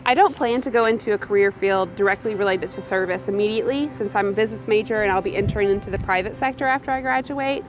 I don't plan to go into a career field directly related to service immediately, since I'm a business major and I'll be entering into the private sector after I graduate.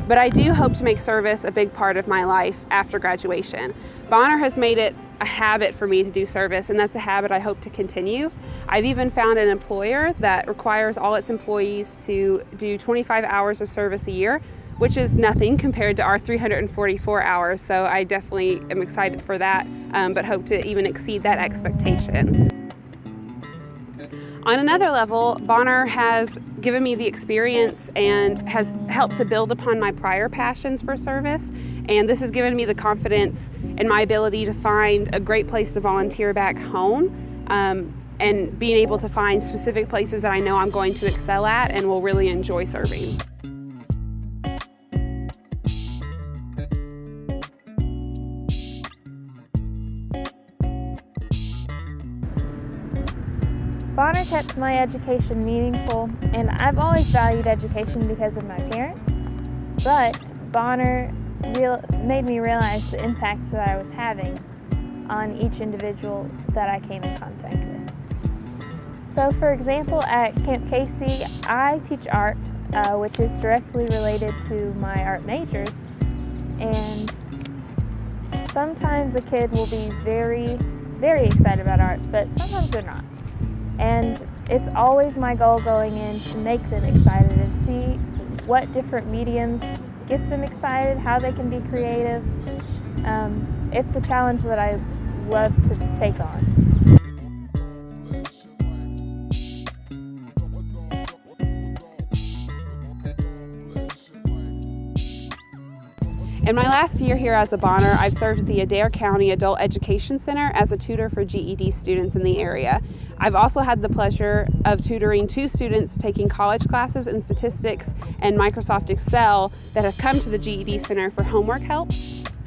But I do hope to make service a big part of my life after graduation. Bonner has made it a habit for me to do service, and that's a habit I hope to continue. I've even found an employer that requires all its employees to do 25 hours of service a year, which is nothing compared to our 344 hours. So I definitely am excited for that, but hope to even exceed that expectation. On another level, Bonner has given me the experience and has helped to build upon my prior passions for service. And this has given me the confidence in my ability to find a great place to volunteer back home, and being able to find specific places that I know I'm going to excel at and will really enjoy serving. Bonner kept my education meaningful, and I've always valued education because of my parents, but Bonner made me realize the impact that I was having on each individual that I came in contact with. So for example, at Camp Casey, I teach art, which is directly related to my art majors, and sometimes a kid will be very, very excited about art, but sometimes they're not. And it's always my goal going in to make them excited and see what different mediums get them excited, how they can be creative. It's a challenge that I love to take on. In my last year here as a Bonner, I've served at the Adair County Adult Education Center as a tutor for GED students in the area. I've also had the pleasure of tutoring 2 students taking college classes in statistics and Microsoft Excel that have come to the GED Center for homework help.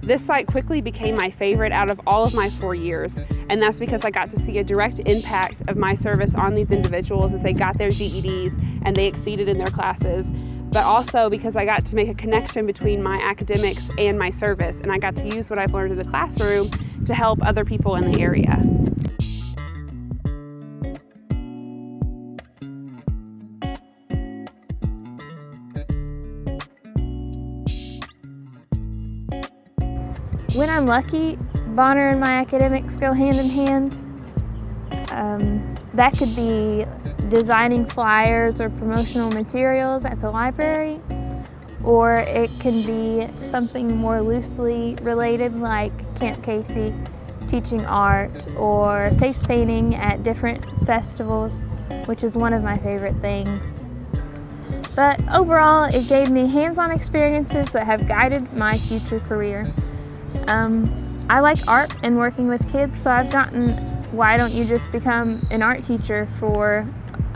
This site quickly became my favorite out of all of my 4 years, and that's because I got to see a direct impact of my service on these individuals as they got their GEDs and they exceeded in their classes, but also because I got to make a connection between my academics and my service, and I got to use what I've learned in the classroom to help other people in the area. When I'm lucky, Bonner and my academics go hand in hand. That could be designing flyers or promotional materials at the library, or it can be something more loosely related like Camp Casey, teaching art, or face painting at different festivals, which is one of my favorite things. But overall, it gave me hands-on experiences that have guided my future career. I like art and working with kids, so I've gotten, why don't you just become an art teacher for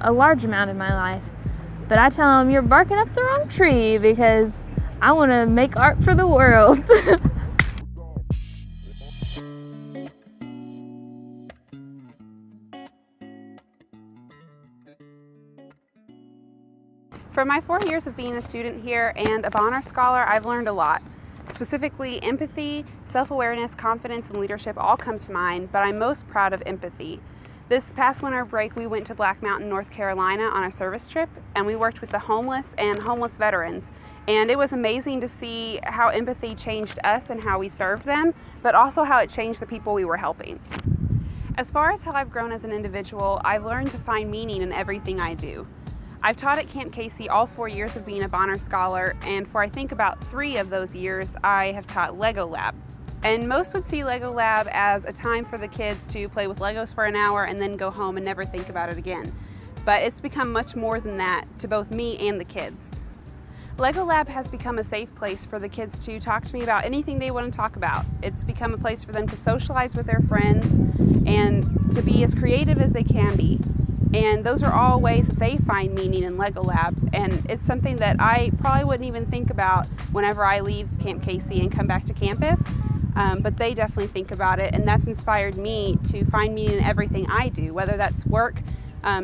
a large amount of my life? But I tell them, you're barking up the wrong tree because I want to make art for the world. For my 4 years of being a student here and a Bonner Scholar, I've learned a lot. Specifically, empathy, self-awareness, confidence, and leadership all come to mind, but I'm most proud of empathy. This past winter break, we went to Black Mountain, North Carolina on a service trip, and we worked with the homeless and homeless veterans. And it was amazing to see how empathy changed us and how we served them, but also how it changed the people we were helping. As far as how I've grown as an individual, I've learned to find meaning in everything I do. I've taught at Camp Casey all 4 years of being a Bonner Scholar, and for I think about 3 of those years, I have taught Lego Lab. And most would see Lego Lab as a time for the kids to play with Legos for an hour and then go home and never think about it again. But it's become much more than that to both me and the kids. Lego Lab has become a safe place for the kids to talk to me about anything they want to talk about. It's become a place for them to socialize with their friends and to be as creative as they can be. And those are all ways that they find meaning in Lego Lab, and it's something that I probably wouldn't even think about whenever I leave Camp Casey and come back to campus, but they definitely think about it, and that's inspired me to find meaning in everything I do, whether that's work,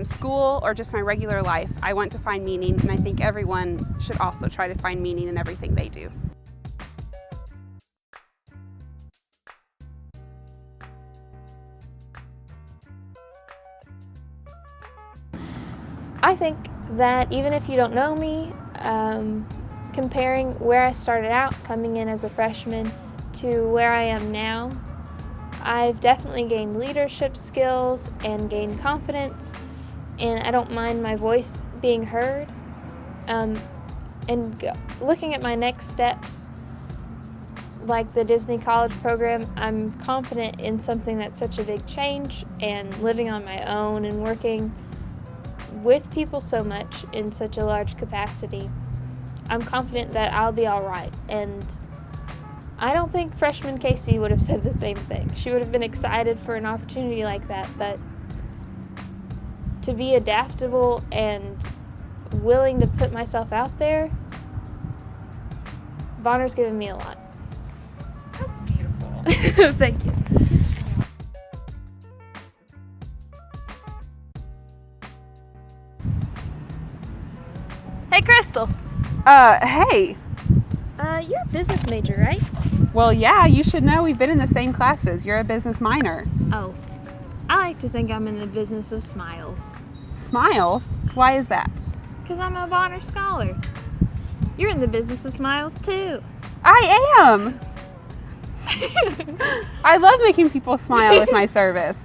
school, or just my regular life. I want to find meaning, and I think everyone should also try to find meaning in everything they do. I think that even if you don't know me, comparing where I started out coming in as a freshman to where I am now, I've definitely gained leadership skills and gained confidence, and I don't mind my voice being heard. Looking at my next steps, like the Disney College program, I'm confident in something that's such a big change, and living on my own and working with people so much in such a large capacity. I'm confident that I'll be all right, and I don't think freshman Casey would have said the same thing. She would have been excited for an opportunity like that, but to be adaptable and willing to put myself out there, Bonner's given me a lot. That's beautiful. Thank you. Hey, Crystal. Hey. You're a business major, right? Well, yeah, you should know we've been in the same classes. You're a business minor. Oh, I like to think I'm in the business of smiles. Smiles? Why is that? Because I'm a Bonner Scholar. You're in the business of smiles, too. I am! I love making people smile with my service.